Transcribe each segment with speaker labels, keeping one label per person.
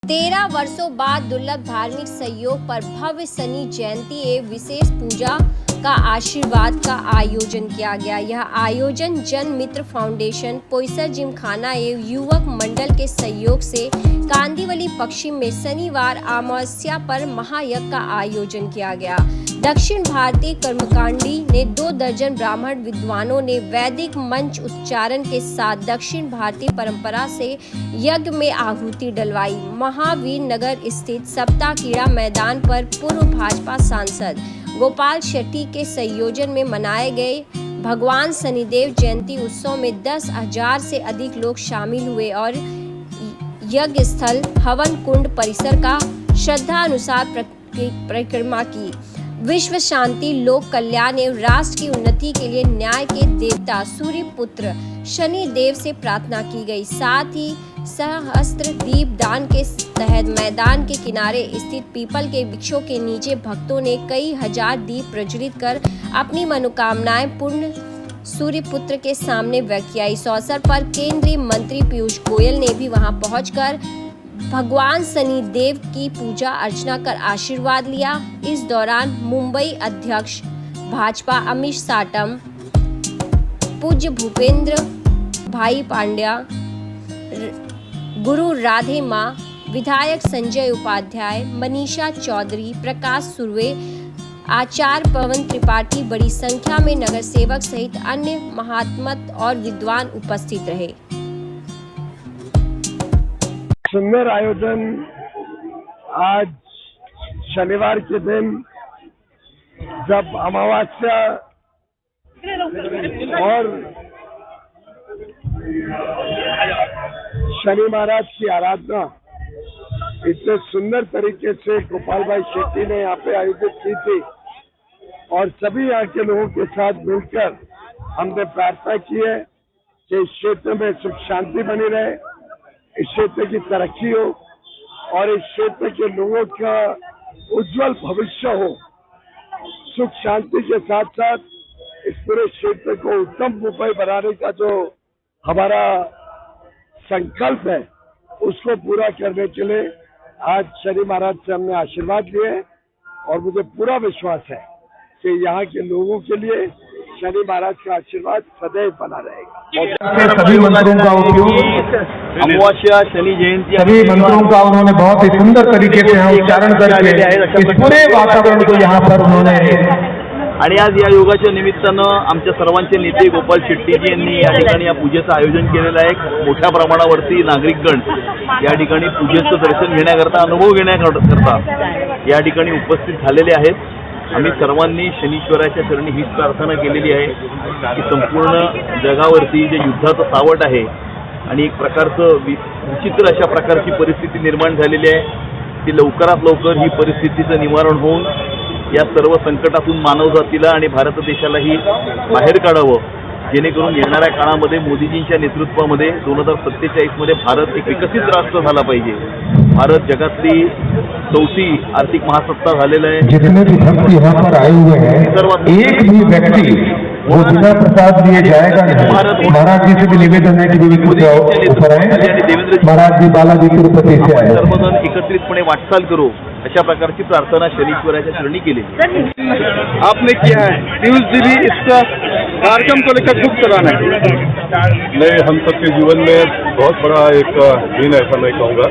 Speaker 1: 13 वर्षों बाद दुर्लभ धार्मिक सहयोग पर भव्य शनि जयंती एवं विशेष पूजा का आशीर्वाद का आयोजन किया गया। यह आयोजन जन मित्र फाउंडेशन, पोईसर जिमखाना एवं युवक मंडल के सहयोग से कांदिवली पश्चिम में शनिवार अमावस्या पर महायज्ञ का आयोजन किया गया। दक्षिण भारतीय कर्मकांडी ने 2 दर्जन ब्राह्मण विद्वानों ने वैदिक मंच उच्चारण के साथ दक्षिण भारतीय परंपरा से यज्ञ में आहुति डलवाई। महावीर नगर स्थित सप्ताह क्रीड़ा मैदान पर पूर्व भाजपा सांसद गोपाल शेट्टी के संयोजन में मनाए गए भगवान शनिदेव जयंती उत्सव में 10,000 से अधिक लोग शामिल हुए और यज्ञ स्थल हवन कुंड परिसर का श्रद्धा अनुसार परिक्रमा की। विश्व शांति, लोक कल्याण एवं राष्ट्र की उन्नति के लिए न्याय के देवता सूर्य पुत्र शनि देव से प्रार्थना की गई। साथ ही सहस्त्र दीप दान के तहत मैदान के किनारे स्थित पीपल के वृक्षों के नीचे भक्तों ने कई हजार दीप प्रज्वलित कर अपनी मनोकामनाएं पूर्ण सूर्य पुत्र के सामने व्यक्त किया। इस अवसर पर केंद्रीय मंत्री पीयूष गोयल ने भी वहां पहुंचकर भगवान शनि देव की पूजा अर्चना कर आशीर्वाद लिया। इस दौरान मुंबई अध्यक्ष भाजपा अमित साटम, पूज्य भूपेंद्र भाई पांड्या, गुरु राधे माँ, विधायक संजय उपाध्याय, मनीषा चौधरी, प्रकाश सुर्वे, आचार्य पवन त्रिपाठी, बड़ी संख्या में नगर सेवक सहित अन्य महात्मत और विद्वान उपस्थित रहे।
Speaker 2: सुंदर आयोजन आज शनिवार के दिन जब अमावस्या और शनि महाराज की आराधना इतने सुंदर तरीके से गोपाल भाई शेट्टी ने यहाँ पे आयोजित की थी और सभी यहाँ के लोगों के साथ मिलकर हमने प्रार्थना की है कि इस क्षेत्र में सुख शांति बनी रहे, इस क्षेत्र की तरक्की हो और इस क्षेत्र के लोगों का उज्जवल भविष्य हो। सुख शांति के साथ साथ इस पूरे क्षेत्र को उत्तम मुंबई बनाने का जो हमारा संकल्प है उसको पूरा करने के लिए आज शनि महाराज से हमने आशीर्वाद लिए और मुझे पूरा विश्वास है कि यहाँ के लोगों के लिए शनि महाराज का आशीर्वाद सदैव बना रहेगा।
Speaker 3: सभी मंत्रों का उपयोग
Speaker 4: अमावस्या शनि जयंती
Speaker 3: सभी मंत्रों का उन्होंने बहुत ही सुंदर तरीके से उच्चारण करके इस पूरे वातावरण को यहाँ पर उन्होंने
Speaker 4: आणि आज या योगाच्या निमित्तानं आमच्या सर्वांचे नेते गोपाल शेट्टीजी यांनी या ठिकाणी या पूजेचं आयोजन केलेलं आहे। मोठ्या प्रमाणावरती नागरिकगण या ठिकाणी पूजेचं दर्शन घेण्याकरता, अनुभव घेण्याकरता या ठिकाणी उपस्थित झालेले आहेत। आम्ही सर्वांनी शनीश्वराच्या चरणी हीच प्रार्थना केलेली आहे की संपूर्ण जगावरती जे युद्धाचं सावट आहे आणि एक प्रकारचं विचित्र अशा प्रकारची परिस्थिती निर्माण झालेली आहे ती लवकरात लवकर ही परिस्थितीचं निवारण होऊन या सर्व संकटातून मानवजातीला आणि भारत देशालाही बाहेर काढावं, जेणेकरून येणाऱ्या काळामध्ये मोदीजींच्या नेतृत्वामध्ये 2047 मध्ये भारत एक विकसित राष्ट्र झाला पाहिजे। भारत जगातली 4थी आर्थिक महासत्ता झालेला आहे।
Speaker 3: जितने भी भक्त यहाँ पर आए हुए हैं, एक भी व्यक्ति वो बिना प्रसाद दिए जाएगा नहीं। महाराज जी से भी निवेदन है कि ऊपर आए, महाराज जी बालाजी तिरुपति से आए,
Speaker 4: सर्वजण एकत्रितपणे वाटचाल करू अशा प्रकारची प्रार्थना शनीश्वराच्या चरणी केली।
Speaker 2: आपने किया है, पीयूष जी भी इस कार्यक्रम को लेकर खूब सराहना है।
Speaker 5: नहीं, हम सबके जीवन में बहुत बड़ा एक दिन ऐसा मैं कहूँगा,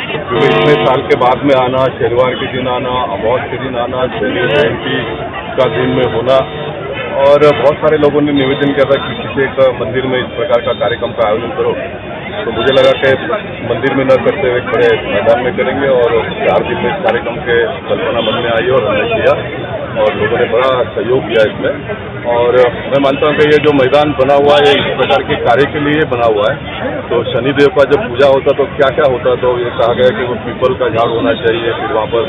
Speaker 5: क्योंकि इतने साल के बाद में आना, शनिवार के दिन आना, अमावस्या के दिन आना, शनि जयंती का दिन में होना, और बहुत सारे लोगों ने निवेदन किया था कि किसी एक मंदिर में इस प्रकार का कार्यक्रम का आयोजन करो, तो मुझे लगा कि मंदिर में न करते हुए बड़े मैदान में करेंगे और 4 दिन में इस कार्यक्रम के कल्पना मन में आई और हमने किया और लोगों ने बड़ा सहयोग किया इसमें। और मैं मानता हूँ कि ये जो मैदान बना हुआ है इस प्रकार के कार्य के लिए बना हुआ है। तो शनिदेव का जब पूजा होता तो क्या क्या होता, तो ये कहा गया कि वो पीपल का झाड़ होना चाहिए, फिर वहाँ पर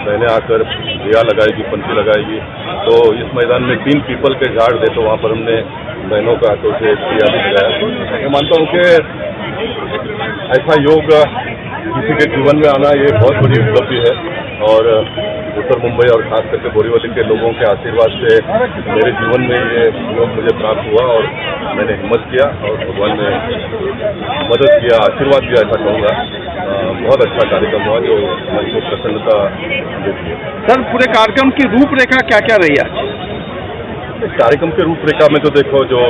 Speaker 5: बहनें आकर दिया लगाएगी, पंक्ति लगाएगी। तो इस मैदान में 3 पीपल के झाड़ थे, तो वहाँ पर हमने बहनों का हाथों से दिया लगाया। मैं मानता हूँ कि ऐसा योग किसी के जीवन में आना ये बहुत बड़ी उपलब्धि है और उत्तर मुंबई और खास करके बोरीवली के लोगों के आशीर्वाद से मेरे जीवन में ये योग मुझे प्राप्त हुआ और मैंने हिम्मत किया और भगवान ने मदद किया, आशीर्वाद दिया, ऐसा कहूँगा। बहुत अच्छा कार्यक्रम हुआ जो मन को प्रसन्नता देती है।
Speaker 6: सर, पूरे कार्यक्रम की रूपरेखा क्या क्या रही आज?
Speaker 5: इस कार्यक्रम के रूपरेखा में तो देखो, जो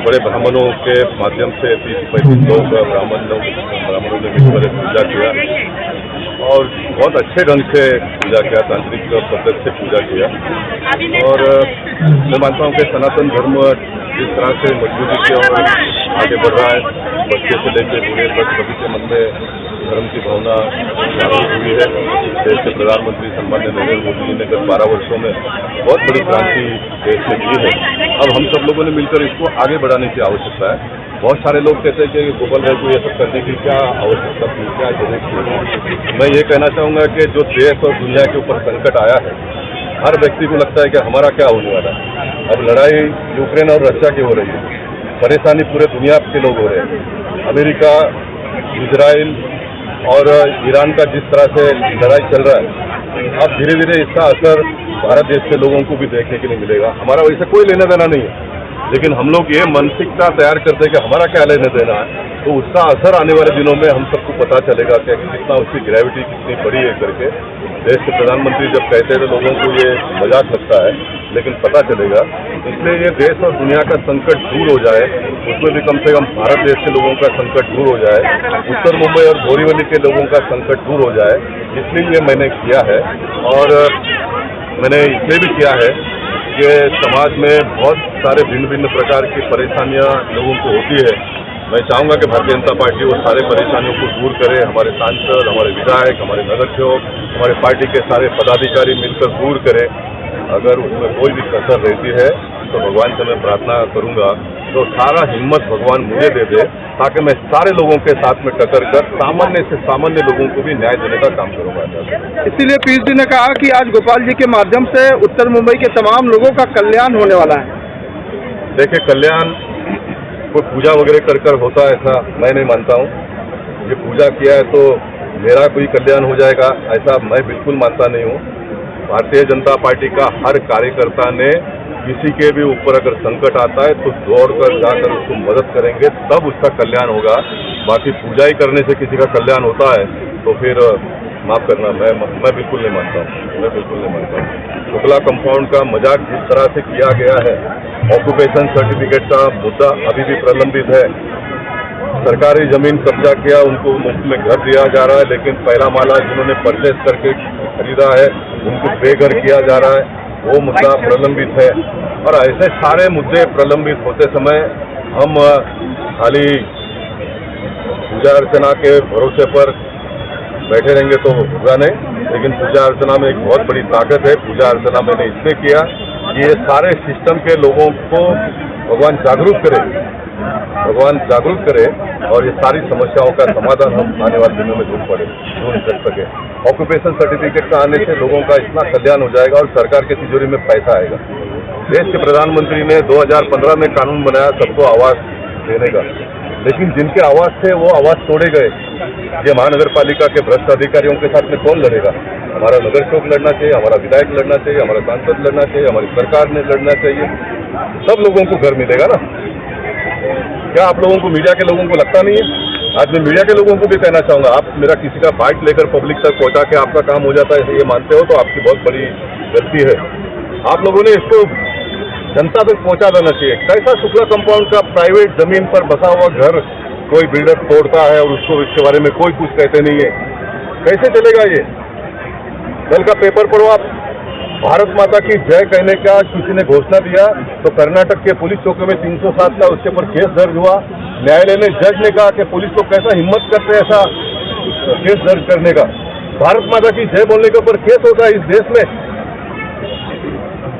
Speaker 5: बड़े ब्राह्मणों के माध्यम से 30-35 लोग ब्राह्मणों ने मिलकर पूजा किया और बहुत अच्छे ढंग से पूजा किया, तांत्रिक पद्धति से पूजा किया। और मैं मानता हूँ कि सनातन धर्म जिस तरह से मजबूती की और आगे बढ़ रहा है, बच्चे से लेकर बूढ़े तक सभी के मन में धर्म की भावना जागृत हुई है। देश के प्रधानमंत्री सम्माननीय नरेंद्र मोदी जी ने गत 12 वर्षों में बहुत बड़ी क्रांति देश में की है। अब हम सब लोगों ने मिलकर इसको आगे बढ़ाने की आवश्यकता है। बहुत सारे लोग कहते हैं कि गोपाल भाई को ये सब करने की क्या आवश्यकता थी, क्या जरूरत थी। मैं ये कहना चाहूँगा कि जो देश और दुनिया के ऊपर संकट आया है, हर व्यक्ति को लगता है कि हमारा क्या होने वाला है। अब लड़ाई यूक्रेन और रशिया की हो रही है, परेशानी पूरे दुनिया के लोग हो रहे हैं। अमेरिका, इजराइल और ईरान का जिस तरह से लड़ाई चल रहा है, अब धीरे धीरे इसका असर भारत देश के लोगों को भी देखने के लिए मिलेगा। हमारा वैसे कोई लेना देना नहीं है, लेकिन हम लोग ये मानसिकता तैयार करते हैं कि हमारा क्या लेना देना है, तो उसका असर आने वाले दिनों में हम सबको पता चलेगा कि कितना उसकी ग्रेविटी कितनी बड़ी है करके। देश के प्रधानमंत्री जब कहते हैं तो लोगों को ये मजाक लगता है, लेकिन पता चलेगा। इसलिए ये देश और दुनिया का संकट दूर हो जाए, उसमें भी कम से कम भारत देश के लोगों का संकट दूर हो जाए, उत्तर मुंबई और बोरीवली के लोगों का संकट दूर हो जाए, इसलिए ये मैंने किया है। और मैंने इसलिए भी किया है कि समाज में बहुत सारे भिन्न भिन्न प्रकार की परेशानियां लोगों को होती है। मैं चाहूँगा कि भारतीय जनता पार्टी वो सारे परेशानियों को दूर करे। हमारे सांसद, हमारे विधायक, हमारे नगर सेवक, हमारे पार्टी के सारे पदाधिकारी मिलकर दूर करें। अगर उसमें कोई भी कसर रहती है तो भगवान से मैं प्रार्थना करूँगा तो सारा हिम्मत भगवान मुझे दे दे, ताकि मैं सारे लोगों के साथ में टक्कर कर सामान्य से सामान्य लोगों को भी न्याय देने का काम करूँगा।
Speaker 6: इसीलिए पीयूष जी ने कहा कि आज गोपाल जी के माध्यम से उत्तर मुंबई के तमाम लोगों का कल्याण होने वाला है।
Speaker 5: देखिए, कल्याण कोई पूजा वगैरह कर होता है ऐसा मैं नहीं मानता हूँ। ये पूजा किया है तो मेरा कोई कल्याण हो जाएगा ऐसा मैं बिल्कुल मानता नहीं हूँ। भारतीय जनता पार्टी का हर कार्यकर्ता ने किसी के भी ऊपर अगर संकट आता है तो दौड़कर जाकर उसको मदद करेंगे, तब उसका कल्याण होगा। बाकी पूजा ही करने से किसी का कल्याण होता है तो फिर माफ करना, मैं बिल्कुल नहीं मानता हूँ। मैं बिल्कुल नहीं मानता हूँ। शुक्ला कंपाउंड का मजाक जिस तरह से किया गया है, ऑक्यूपेशन सर्टिफिकेट का मुद्दा अभी भी प्रलंबित है। सरकारी जमीन कब्जा किया, उनको मुफ्त में घर दिया जा रहा है, लेकिन पहला माला जिन्होंने परचेज करके खरीदा है उनको बेघर किया जा रहा है, वो मुद्दा प्रलंबित है। और ऐसे सारे मुद्दे प्रलंबित होते समय हम खाली पूजा अर्चना के भरोसे पर बैठे रहेंगे तो होगा नहीं। लेकिन पूजा अर्चना में एक बहुत बड़ी ताकत है। पूजा अर्चना मैंने इसलिए किया कि ये सारे सिस्टम के लोगों को भगवान जागरूक करे और ये सारी समस्याओं का समाधान हम आने वाले दिनों में ढूंढ कर सके। ऑक्यूपेशन सर्टिफिकेट का आने से लोगों का इतना कल्याण हो जाएगा और सरकार के तिजोरी में पैसा आएगा। देश के प्रधानमंत्री ने 2015 में कानून बनाया सबको आवास देने का, लेकिन जिनके आवास थे वो आवास तोड़े गए। ये महानगर पालिका के भ्रष्ट अधिकारियों के साथ में कौन लड़ेगा? हमारा नगर सेवक लड़ना चाहिए, हमारा विधायक लड़ना चाहिए, हमारा सांसद लड़ना चाहिए, हमारी सरकार ने लड़ना चाहिए। सब लोगों को घर मिलेगा ना। क्या आप लोगों को, मीडिया के लोगों को लगता नहीं है? आज मैं मीडिया के लोगों को भी कहना चाहूँगा, आप मेरा किसी का बाइट लेकर पब्लिक तक पहुँचा के आपका काम हो जाता है ये मानते हो तो आपकी बहुत बड़ी गलती है। आप लोगों ने इसको जनता तक पहुँचा देना चाहिए। कैसा शुक्ला कंपाउंड का प्राइवेट जमीन पर बसा हुआ घर कोई बिल्डर तोड़ता है और उसको इसके बारे में कोई कुछ कहते नहीं है, कैसे चलेगा ये? कल का पेपर पढ़ो आप, भारत माता की जय कहने का किसी ने घोषणा दिया तो कर्नाटक के पुलिस चौकी में 307 का उसके ऊपर केस दर्ज हुआ। न्यायालय ने, जज ने कहा कि पुलिस को कैसा हिम्मत करते हैं ऐसा केस दर्ज करने का। भारत माता की जय बोलने के ऊपर केस होता है इस देश में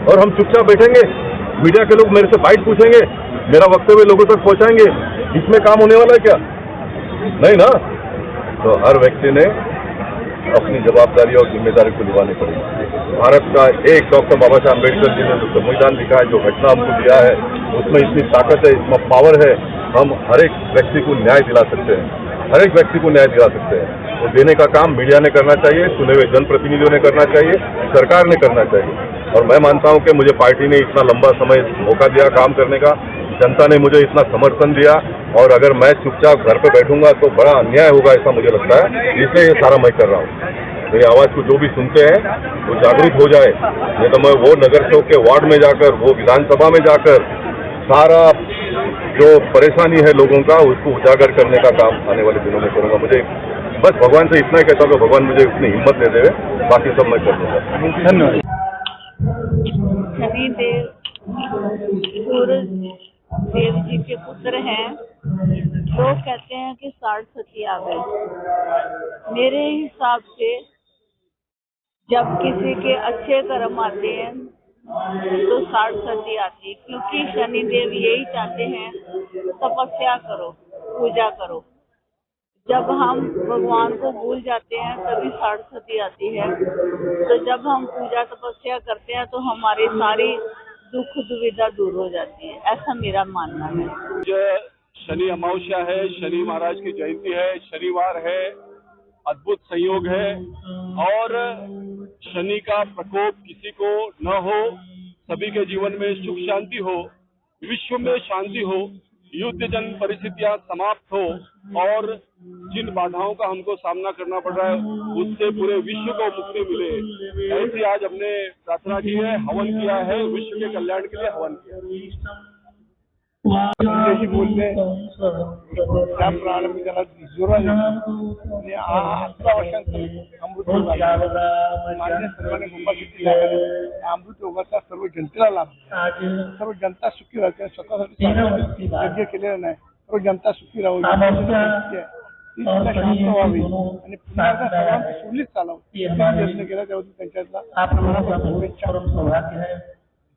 Speaker 5: और हम चुपचाप बैठेंगे? मीडिया के लोग मेरे से बाइट पूछेंगे, मेरा वक्तव्य लोगों तक पहुंचाएंगे, इसमें काम होने वाला है क्या? नहीं ना। तो हर व्यक्ति ने अपनी जवाबदारी और जिम्मेदारी को निभानी पड़ेगी। भारत का एक डॉक्टर बाबा साहब अम्बेडकर जी ने जो संविधान लिखा है, जो घटना हमको दिया है, उसमें इतनी ताकत है, इसमें पावर है, हम हर एक व्यक्ति को न्याय दिला सकते हैं, हर एक व्यक्ति को न्याय दिला सकते हैं। तो देने का काम मीडिया ने करना चाहिए, चुने हुए जनप्रतिनिधियों ने करना चाहिए, सरकार ने करना चाहिए। और मैं मानता हूं कि मुझे पार्टी ने इतना लंबा समय मौका दिया काम करने का, जनता ने मुझे इतना समर्थन दिया, और अगर मैं चुपचाप घर पे बैठूंगा तो बड़ा अन्याय होगा ऐसा मुझे लगता है, इसलिए ये सारा मैं कर रहा हूँ। मेरी आवाज़ को जो भी सुनते हैं वो जागरूक हो जाए, नहीं तो मैं वो नगर सेवक के वार्ड में जाकर, वो विधानसभा में जाकर सारा जो परेशानी है लोगों का उसको उजागर करने का काम आने वाले दिनों में करूँगा। मुझे बस भगवान से इतना ही कहता हूँ कि भगवान मुझे इतनी हिम्मत दे दे, बाकी सब मैं कर दूँगा।
Speaker 6: धन्यवाद।
Speaker 7: शनिदेव सूरज देव जी के पुत्र हैं। लोग कहते हैं कि 60 सती आ गए। मेरे हिसाब से जब किसी के अच्छे कर्म आते हैं तो 60 सती आती है, क्योंकि शनिदेव यही चाहते हैं तपस्या करो, पूजा करो। जब हम भगवान को भूल जाते हैं तभी 60 सती आती है। तो जब हम पूजा तपस्या करते हैं तो हमारी सारी दुख दुविधा दूर हो जाती है, ऐसा मेरा मानना है।
Speaker 8: जो शनि अमावस्या है, शनि महाराज की जयंती है, शनिवार है, अद्भुत संयोग है, और शनि का प्रकोप किसी को न हो, सभी के जीवन में सुख शांति हो, विश्व में शांति हो, युद्ध जन परिस्थितियां समाप्त हो, और जिन बाधाओं का हमको सामना करना पड़ रहा है उससे पूरे विश्व को मुक्ति मिले, ऐसी आज हमने प्रार्थना की है, हवन किया है, विश्व के कल्याण के लिए हवन किया।
Speaker 2: संजयजी बोलले त्या प्रारंभी त्याला जोराने आणि 11 वर्षांचं अमृत योग आलं. मान्य सर्वांनी गोपाल शेट्टी लागले अमृत योगाचा सर्व जनतेला लाभ दिला. सर्व जनता सुखी राहते. स्वतःसाठी यज्ञ केलेला नाही, सर्व जनता सुखी राहावी, ती शांत व्हावी आणि पुन्हा सर्वांची सुरळीत चालावं. यज्ञ केला त्याबद्दल त्यांच्यातला शुभेच्छा.